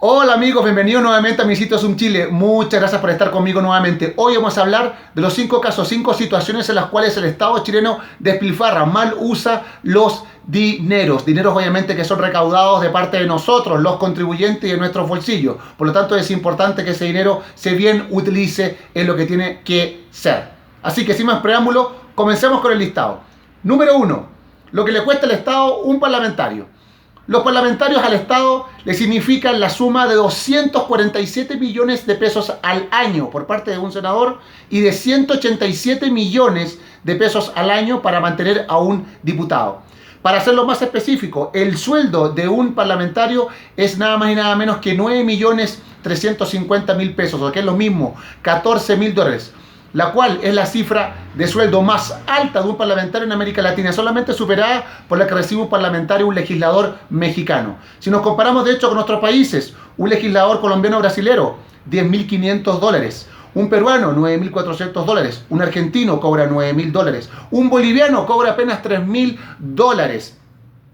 Hola amigos, bienvenidos nuevamente a mi sitio Zoom Chile. Muchas gracias por estar conmigo nuevamente. Hoy vamos a hablar de los 5 casos, 5 situaciones en las cuales el Estado chileno despilfarra, mal usa los dineros obviamente que son recaudados de parte de nosotros, los contribuyentes y de nuestros bolsillos. Por lo tanto es importante que ese dinero se bien utilice en lo que tiene que ser. Así que sin más preámbulo, comencemos con el listado. Número 1. Lo que le cuesta al Estado un parlamentario. Los parlamentarios al Estado le significan la suma de 247 millones de pesos al año por parte de un senador y de 187 millones de pesos al año para mantener a un diputado. Para hacerlo más específico, el sueldo de un parlamentario es nada más y nada menos que 9.350.000 pesos, o que es lo mismo, $14.000. La cual es la cifra de sueldo más alta de un parlamentario en América Latina, solamente superada por la que recibe un parlamentario, un legislador mexicano. Si nos comparamos de hecho con otros países, un legislador colombiano o brasilero, $10.500. Un peruano, $9.400. Un argentino cobra $9.000. Un boliviano cobra apenas $3.000.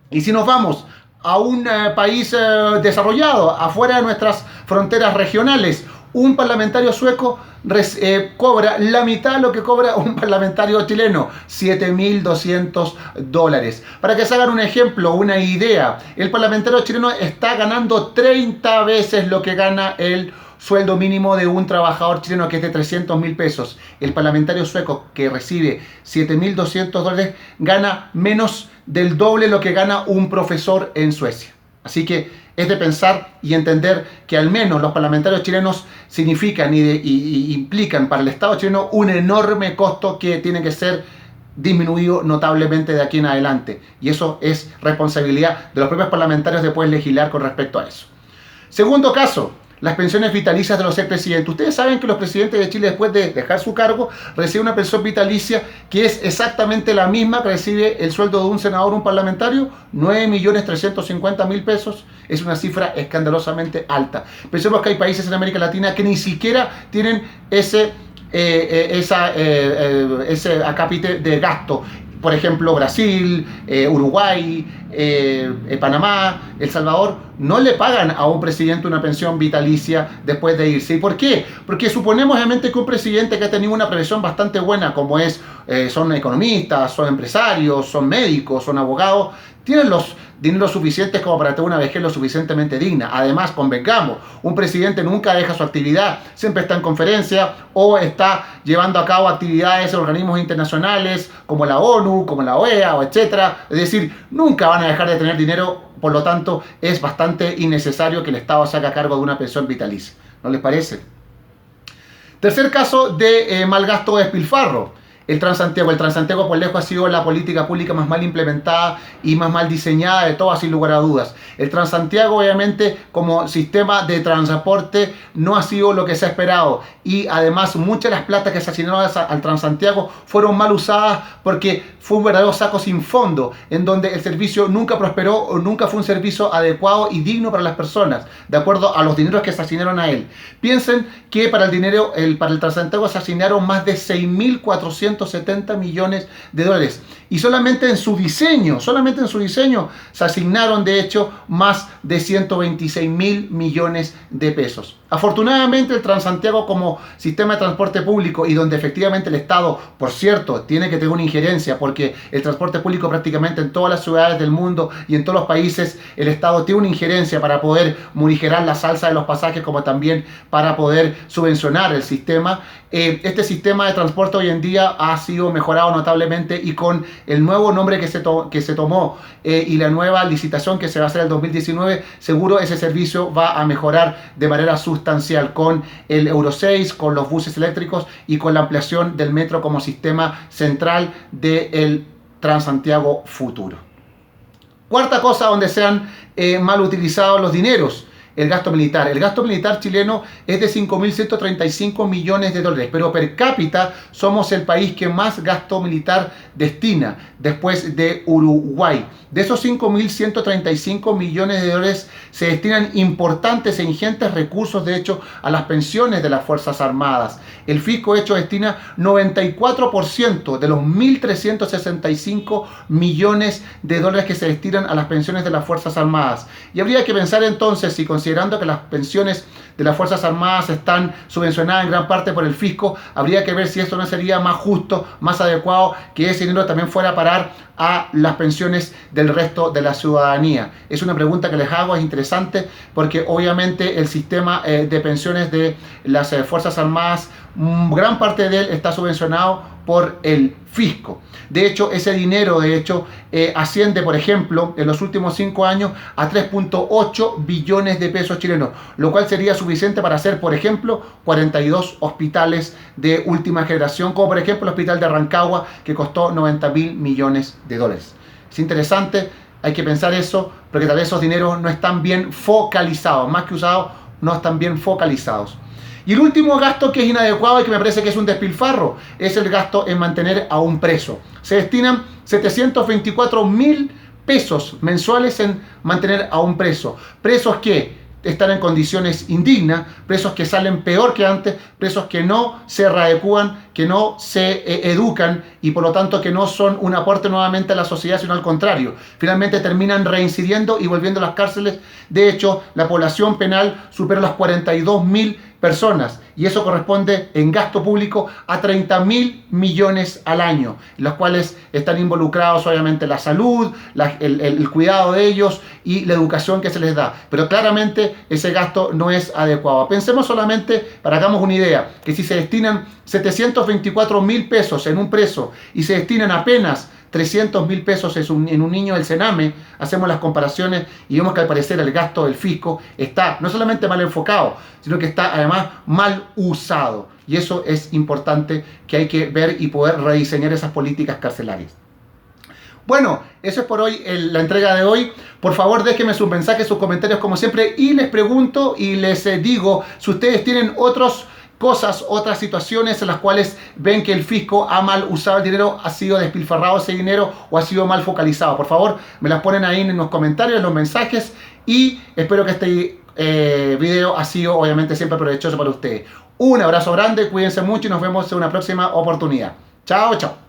Y si nos vamos a un país desarrollado, afuera de nuestras fronteras regionales, un parlamentario sueco cobra la mitad de lo que cobra un parlamentario chileno, $7.200. Para que se hagan un ejemplo, una idea, el parlamentario chileno está ganando 30 veces lo que gana el sueldo mínimo de un trabajador chileno, que es de 300.000 pesos. El parlamentario sueco, que recibe $7.200, gana menos del doble lo que gana un profesor en Suecia. Así que es de pensar y entender que al menos los parlamentarios chilenos significan y implican para el Estado chileno un enorme costo que tiene que ser disminuido notablemente de aquí en adelante. Y eso es responsabilidad de los propios parlamentarios de poder legislar con respecto a eso. Segundo caso, las pensiones vitalicias de los expresidentes. Ustedes saben que los presidentes de Chile, después de dejar su cargo, reciben una pensión vitalicia que es exactamente la misma que recibe el sueldo de un senador o un parlamentario, 9.350.000 pesos. Es una cifra escandalosamente alta. Pensemos que hay países en América Latina que ni siquiera tienen ese acápite de gasto. Por ejemplo, Brasil, Uruguay, Panamá, El Salvador, no le pagan a un presidente una pensión vitalicia después de irse. ¿Y por qué? Porque suponemos obviamente que un presidente que ha tenido una previsión bastante buena, como son economistas, son empresarios, son médicos, son abogados, tienen los dineros suficientes como para tener una vejez lo suficientemente digna. Además, convengamos, un presidente nunca deja su actividad, siempre está en conferencia o está llevando a cabo actividades en organismos internacionales como la ONU, como la OEA, o etcétera. Es decir, nunca van a dejar de tener dinero, por lo tanto, es bastante innecesario que el Estado se haga cargo de una pensión vitalicia. ¿No les parece? Tercer caso de mal gasto o despilfarro. El Transantiago. El Transantiago por lejos ha sido la política pública más mal implementada y más mal diseñada de todas, sin lugar a dudas. El Transantiago obviamente como sistema de transporte no ha sido lo que se ha esperado, y además muchas de las platas que se asignaron al Transantiago fueron mal usadas porque fue un verdadero saco sin fondo, en donde el servicio nunca prosperó o nunca fue un servicio adecuado y digno para las personas, de acuerdo a los dineros que se asignaron a él. Piensen que para el Transantiago se asignaron más de 6.470 millones de dólares. Y solamente en su diseño se asignaron de hecho más de 126.000 millones de pesos. Afortunadamente el Transantiago como sistema de transporte público, y donde efectivamente el Estado, por cierto, tiene que tener una injerencia, porque el transporte público prácticamente en todas las ciudades del mundo y en todos los países, el Estado tiene una injerencia para poder morigerar la salsa de los pasajes, como también para poder subvencionar el sistema. Este sistema de transporte hoy en día ha sido mejorado notablemente, y con el nuevo nombre que se tomó y la nueva licitación que se va a hacer en el 2019, seguro ese servicio va a mejorar de manera sustancial con el Euro 6, con los buses eléctricos y con la ampliación del metro como sistema central del Transantiago futuro. Cuarta cosa donde se han mal utilizado los dineros. El gasto militar. El gasto militar chileno es de 5.135 millones de dólares, pero per cápita somos el país que más gasto militar destina, después de Uruguay. De esos 5.135 millones de dólares se destinan importantes e ingentes recursos, de hecho, a las pensiones de las Fuerzas Armadas. El fisco, de hecho, destina 94% de los 1.365 millones de dólares que se destinan a las pensiones de las Fuerzas Armadas. Y habría que pensar entonces, si consideramos considerando que las pensiones de las Fuerzas Armadas están subvencionadas en gran parte por el fisco, habría que ver si esto no sería más justo, más adecuado, que ese dinero también fuera a parar a las pensiones del resto de la ciudadanía. Es una pregunta que les hago, es interesante, porque obviamente el sistema de pensiones de las Fuerzas Armadas, gran parte de él está subvencionado por el fisco. De hecho, ese dinero asciende, por ejemplo, en los últimos 5 años a 3.8 billones de pesos chilenos, lo cual sería suficiente para hacer, por ejemplo, 42 hospitales de última generación, como por ejemplo el hospital de Rancagua, que costó 90.000 millones de dólares. Es interesante, hay que pensar eso, porque tal vez esos dineros no están bien focalizados, más que usados, no están bien focalizados. Y el último gasto que es inadecuado y que me parece que es un despilfarro es el gasto en mantener a un preso. Se destinan 724.000 pesos mensuales en mantener a un preso. Presos que están en condiciones indignas, presos que salen peor que antes, presos que no se readecúan, que no se educan y por lo tanto que no son un aporte nuevamente a la sociedad, sino al contrario. Finalmente terminan reincidiendo y volviendo a las cárceles. De hecho, la población penal supera las 42.000 personas y eso corresponde en gasto público a 30.000 millones al año, en los cuales están involucrados obviamente la salud, el cuidado de ellos y la educación que se les da. Pero claramente ese gasto no es adecuado. Pensemos solamente, para que hagamos una idea, que si se destinan 724.000 pesos en un preso y se destinan apenas 300.000 pesos en un niño del Sename, hacemos las comparaciones y vemos que al parecer el gasto del fisco está no solamente mal enfocado, sino que está además mal usado. Y eso es importante, que hay que ver y poder rediseñar esas políticas carcelarias. Bueno, eso es por hoy, la entrega de hoy. Por favor, déjenme sus mensajes, sus comentarios como siempre y les pregunto y les digo si ustedes tienen otras situaciones en las cuales ven que el fisco ha mal usado el dinero, ha sido despilfarrado ese dinero o ha sido mal focalizado. Por favor, me las ponen ahí en los comentarios, en los mensajes y espero que este video ha sido obviamente siempre provechoso para ustedes. Un abrazo grande, cuídense mucho y nos vemos en una próxima oportunidad. Chao, chao.